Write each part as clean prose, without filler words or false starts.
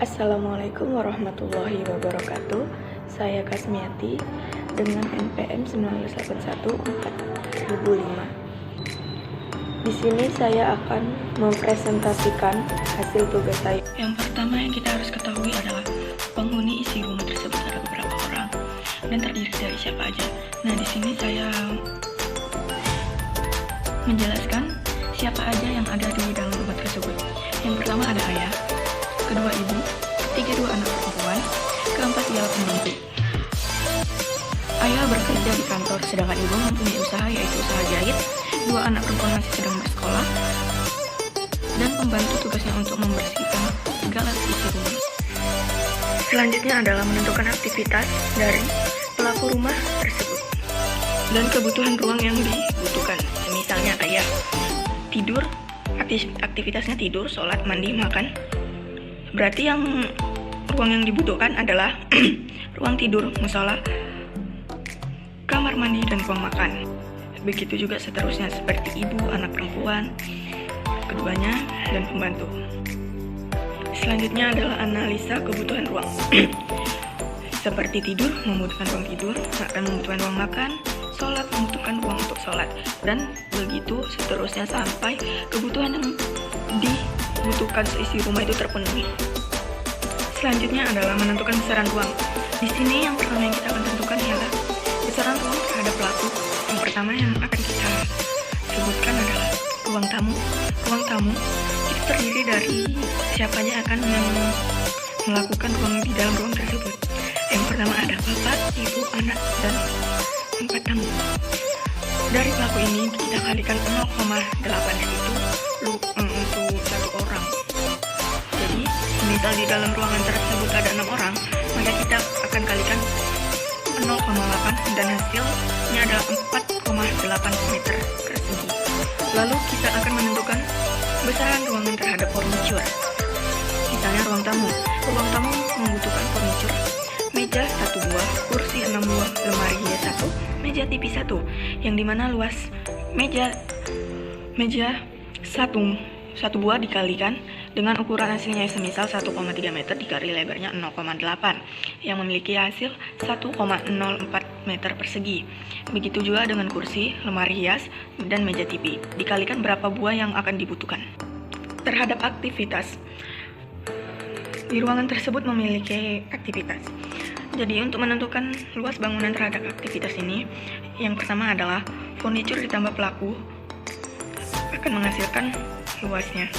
Assalamualaikum warahmatullahi wabarakatuh. Saya Kasmiati dengan NPM 1981-4005. Di sini saya akan mempresentasikan hasil tugas saya. Yang pertama yang kita harus ketahui adalah penghuni isi rumah tersebut ada beberapa orang dan terdiri dari siapa aja. Nah, di sini saya menjelaskan siapa aja yang ada di dalam rumah tersebut. Yang pertama ada ayah, kedua ibu, ketiga dua anak perempuan, keempat ialah pembantu. Ayah bekerja di kantor, sedangkan ibu mempunyai usaha yaitu usaha jahit. Dua anak perempuan masih sedang bersekolah, dan pembantu tugasnya untuk membersihkan segala isi rumah. Selanjutnya adalah menentukan aktivitas dari pelaku rumah tersebut dan kebutuhan ruang yang dibutuhkan. Misalnya kayak tidur, aktivitasnya tidur, sholat, mandi, makan. Berarti ruang yang dibutuhkan adalah ruang tidur, musola, kamar mandi, dan ruang makan. Begitu juga seterusnya seperti ibu, anak perempuan, keduanya, dan pembantu. Selanjutnya adalah analisa kebutuhan ruang. Seperti tidur, membutuhkan ruang tidur, makan membutuhkan ruang makan, sholat membutuhkan ruang untuk sholat, dan begitu seterusnya sampai kebutuhan yang dibutuhkan seisi rumah itu terpenuhi. Selanjutnya adalah menentukan besaran ruang. Di sini yang pertama yang kita akan tentukan ialah besaran ruang terhadap pelaku. Yang pertama yang akan kita sebutkan adalah ruang tamu. Ruang tamu itu terdiri dari siapanya akan melakukan ruang di dalam ruang tersebut. Yang pertama ada bapak, ibu, anak, dan 4 tamu. Dari pelaku ini kita kalikan 0,8 yaitu untuk satu orang. Jadi misal di dalam ruangan tersebut ada 6 orang, maka kita akan kalikan 0,8 dan hasilnya adalah 4,8 meter persegi. Lalu kita akan menentukan besaran ruangan terhadap furniture. Misalnya ruang tamu. Ruang tamu membutuhkan furniture meja 1 buah, kursi 6 buah, lemari hias 1, meja tipis 1, yang dimana luas meja 1 buah dikalikan dengan ukuran hasilnya semisal 1,3 meter dikali lebarnya 0,8 yang memiliki hasil 1,04 meter persegi. Begitu juga dengan kursi, lemari hias, dan meja TV. Dikalikan berapa buah yang akan dibutuhkan. Terhadap aktivitas, di ruangan tersebut memiliki aktivitas. Jadi untuk menentukan luas bangunan terhadap aktivitas ini, yang pertama adalah furniture ditambah pelaku akan menghasilkan luasnya.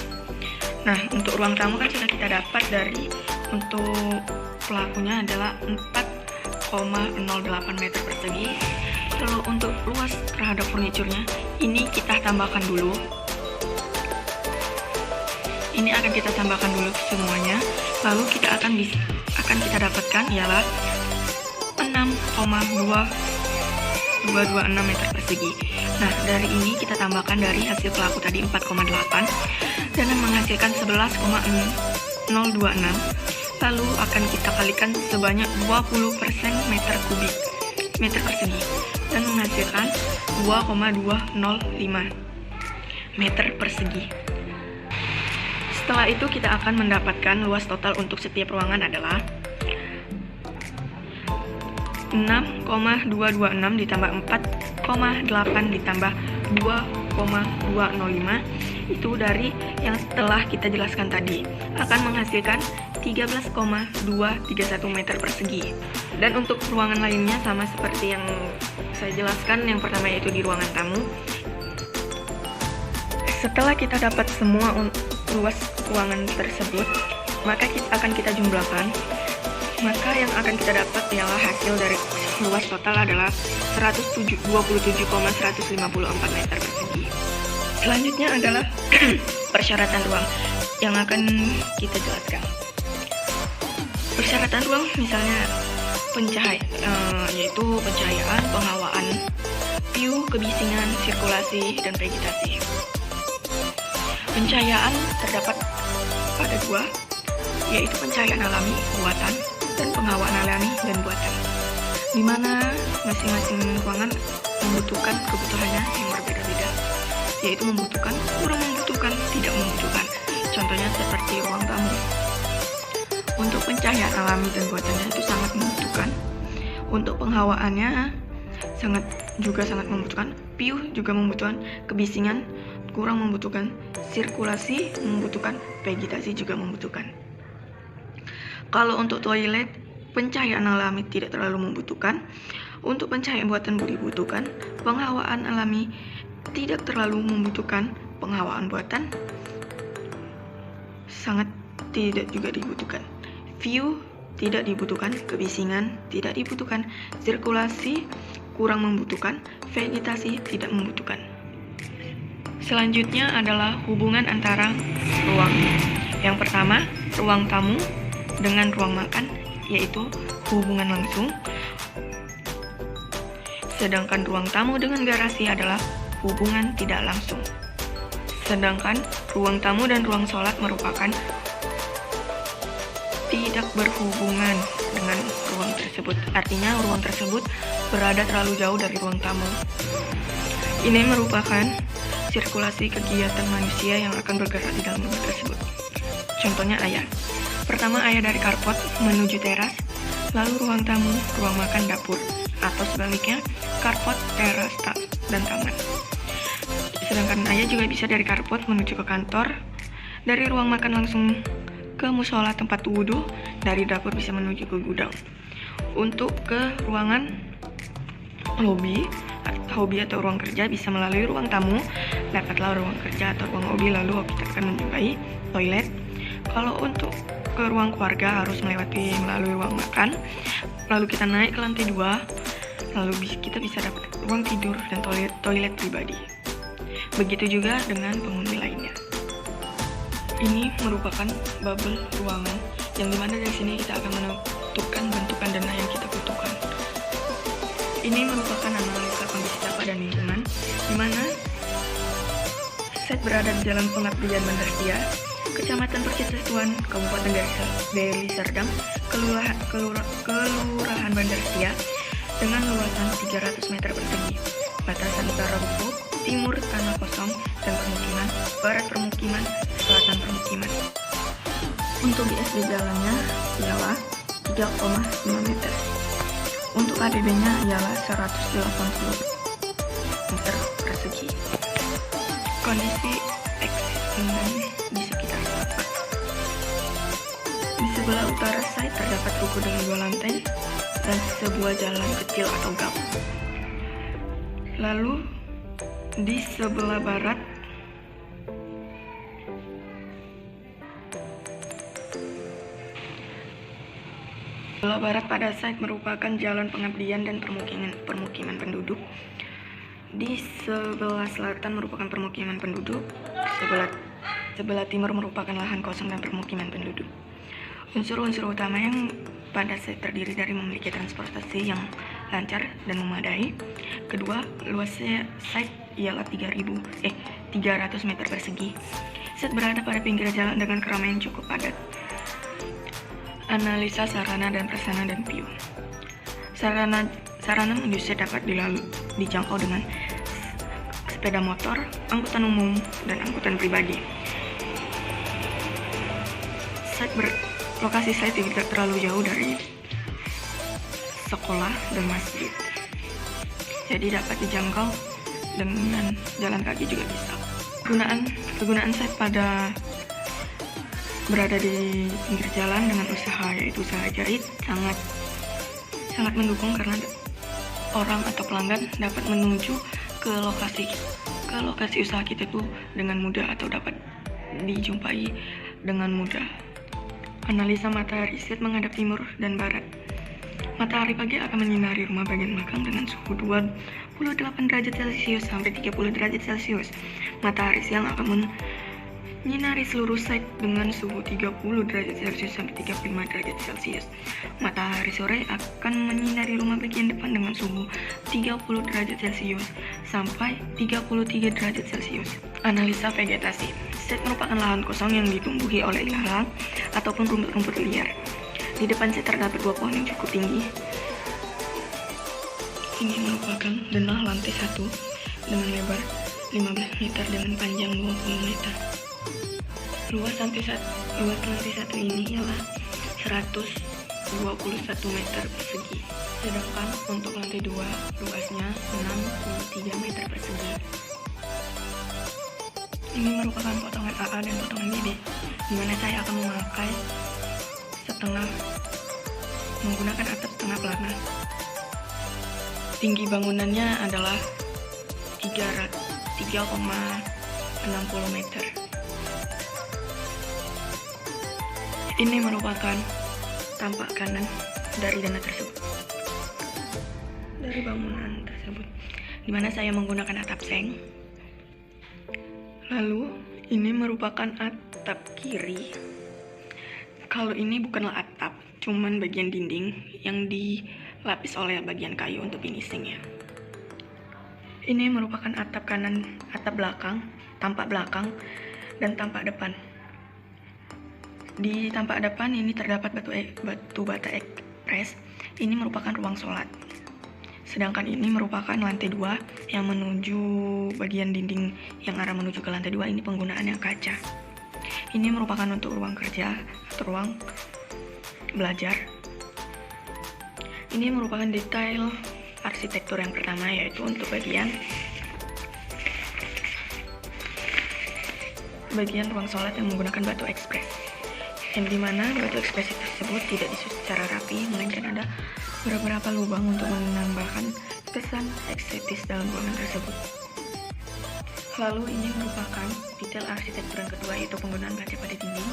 Nah, untuk ruang tamu kan sudah kita dapat dari untuk pelakunya adalah 4,08 meter persegi. Lalu untuk luas terhadap furniturnya ini kita tambahkan dulu. Ini akan kita tambahkan dulu semuanya. Lalu kita akan kita dapatkan ialah 6,226 meter persegi. Nah, dari ini kita tambahkan dari hasil pelaku tadi 4,8 dan menghasilkan 11,026. Lalu akan kita kalikan sebanyak 20% meter persegi dan menghasilkan 2,205 meter persegi. Setelah itu kita akan mendapatkan luas total untuk setiap ruangan adalah 6,226 ditambah 4,8 ditambah 2,205 itu dari yang telah kita jelaskan tadi akan menghasilkan 13,231 meter persegi. Dan untuk ruangan lainnya sama seperti yang saya jelaskan, yang pertama yaitu di ruangan tamu. Setelah kita dapat semua luas ruangan tersebut, maka kita jumlahkan. Maka yang akan kita dapat ialah hasil dari luas total adalah 127,154 meter persegi. Selanjutnya adalah persyaratan ruang yang akan kita jelaskan. Persyaratan ruang misalnya yaitu pencahayaan, penghawaan, view, kebisingan, sirkulasi, dan vegetasi. Pencahayaan terdapat pada 2, yaitu pencahayaan alami buatan dan penghawaan alami dan buatan, di mana masing-masing ruangan membutuhkan kebutuhannya yang berbeda-beda, yaitu membutuhkan, kurang membutuhkan, tidak membutuhkan. Contohnya seperti ruang tamu. Untuk pencahayaan alami dan buatannya itu sangat membutuhkan. Untuk penghawaannya sangat membutuhkan. View juga membutuhkan. Kebisingan kurang membutuhkan. Sirkulasi membutuhkan. Vegetasi juga membutuhkan. Kalau untuk toilet, pencahayaan alami tidak terlalu membutuhkan. Untuk pencahayaan buatan dibutuhkan. Penghawaan alami tidak terlalu membutuhkan. Penghawaan buatan sangat tidak juga dibutuhkan. View tidak dibutuhkan. Kebisingan tidak dibutuhkan. Sirkulasi kurang membutuhkan. Vegetasi tidak membutuhkan. Selanjutnya adalah hubungan antara ruang. Yang pertama, ruang tamu dengan ruang makan, yaitu hubungan langsung. Sedangkan ruang tamu dengan garasi adalah hubungan tidak langsung. Sedangkan ruang tamu dan ruang sholat merupakan tidak berhubungan dengan ruang tersebut. Artinya ruang tersebut berada terlalu jauh dari ruang tamu. Ini merupakan sirkulasi kegiatan manusia yang akan bergerak di dalam rumah tersebut. Contohnya ayah. Pertama ayah dari carport menuju teras, lalu ruang tamu, ruang makan, dapur, atau sebaliknya carport, teras, dan taman. Sedangkan ayah juga bisa dari carport menuju ke kantor, dari ruang makan langsung ke musola tempat wudhu, dari dapur bisa menuju ke gudang. Untuk ke ruangan hobi atau ruang kerja bisa melalui ruang tamu, dapatlah ruang kerja atau ruang hobi, lalu kita akan menjumpai toilet. Kalau untuk ke ruang keluarga harus melalui ruang makan, lalu kita naik ke lantai 2, lalu kita bisa dapat ruang tidur dan toilet pribadi. Begitu juga dengan penghuni lainnya. Ini merupakan bubble ruangan yang dimana dari sini kita akan menentukan bentukan dana yang kita butuhkan. Ini merupakan analisa kondisi data dan lingkungan, di mana set berada di Jalan Pengabdian Bandar Setia, Kecamatan Percetuan, Kabupaten Deli Serdang, Kelurahan Bandar Setia, dengan luasan 300 meter persegi. Batasan utara ruko, timur tanah kosong dan permukiman, barat permukiman, selatan permukiman. Untuk ISD jalannya ialah 3,5 meter. Untuk ADB-nya ialah 180 meter persegi. Kondisi eksistensi di sekitar tempat. Di sebelah utara site terdapat ruko dengan 2 lantai dan sebuah jalan kecil atau gang. Lalu di sebelah barat pada site merupakan jalan pengabdian dan permukiman penduduk. Di sebelah selatan merupakan permukiman penduduk. Sebelah timur merupakan lahan kosong dan permukiman penduduk. Unsur-unsur utama yang pada site terdiri dari memiliki transportasi yang lancar dan memadai. Kedua, luasnya site ialah 300 meter persegi. Site berada pada pinggir jalan dengan keramaian cukup padat. Analisa sarana dan prasarana dan view. Sarana menuju site dapat dijangkau dengan sepeda motor, angkutan umum, dan angkutan pribadi. Lokasi site tidak terlalu jauh dari sekolah dan masjid, jadi dapat dijangkau dengan jalan kaki juga bisa. Kegunaan site pada berada di pinggir jalan dengan yaitu usaha jahit sangat mendukung, karena orang atau pelanggan dapat menuju ke lokasi usaha kita itu dengan mudah atau dapat dijumpai dengan mudah. Analisa matahari, site menghadap timur dan barat. Matahari pagi akan menyinari rumah bagian belakang dengan suhu 28 derajat Celcius sampai 30 derajat Celcius. Matahari siang akan menyinari seluruh site dengan suhu 30 derajat Celcius sampai 35 derajat Celcius. Matahari sore akan menyinari rumah bagian depan dengan suhu 30 derajat Celcius sampai 33 derajat Celcius. Analisa vegetasi. Site merupakan lahan kosong yang ditumbuhi oleh ilalang ataupun rumput-rumput liar. Di depan site terdapat 2 pohon yang cukup tinggi. Ini merupakan denah lantai 1 dengan lebar 15 meter dengan panjang 20 meter. Luas lantai 1 ini ialah 121 meter persegi. Sedangkan untuk lantai 2 luasnya 63 meter persegi. Ini merupakan potongan AA dan potongan BB, di mana saya akan memakai menggunakan atap setengah pelana. Tinggi bangunannya adalah 3,60 meter. Ini merupakan tampak kanan dari bangunan tersebut, di mana saya menggunakan atap seng. Lalu ini merupakan atap kiri. Kalau ini bukanlah atap, cuman bagian dinding yang dilapis oleh bagian kayu untuk finishing ya. Ini merupakan atap kanan, atap belakang, tampak belakang, dan tampak depan. Di tampak depan ini terdapat batu bata ekspres. Ini merupakan ruang sholat. Sedangkan ini merupakan lantai 2 yang menuju bagian dinding yang arah menuju ke lantai 2. Ini penggunaan yang kaca. Ini merupakan untuk ruang kerja atau ruang belajar. Ini merupakan detail arsitektur yang pertama, yaitu untuk bagian ruang sholat yang menggunakan batu ekspres, yang dimana batu ekspres tersebut tidak disusun secara rapi, melainkan ada beberapa lubang untuk menambahkan kesan estetis dalam ruangan tersebut. Lalu ini merupakan detail arsitektur yang kedua, yaitu penggunaan kaca pada dinding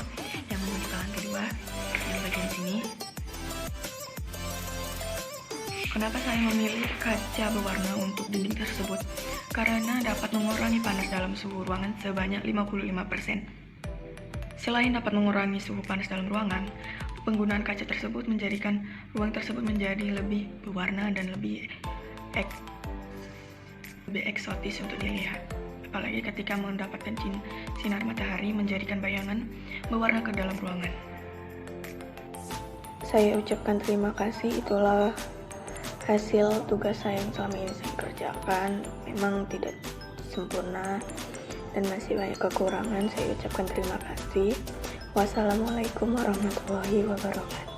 yang menuju ke lantai 2 yang bagian sini. Kenapa saya memilih kaca berwarna untuk dinding tersebut? Karena dapat mengurangi panas dalam suhu ruangan sebanyak 55%. Selain dapat mengurangi suhu panas dalam ruangan, penggunaan kaca tersebut menjadikan ruang tersebut menjadi lebih berwarna dan lebih eksotis untuk dilihat. Apalagi ketika mendapatkan sinar matahari menjadikan bayangan berwarna ke dalam ruangan. Saya ucapkan terima kasih, itulah hasil tugas saya yang selama ini saya kerjakan. Memang tidak sempurna dan masih banyak kekurangan. Saya ucapkan terima kasih. Wassalamualaikum warahmatullahi wabarakatuh.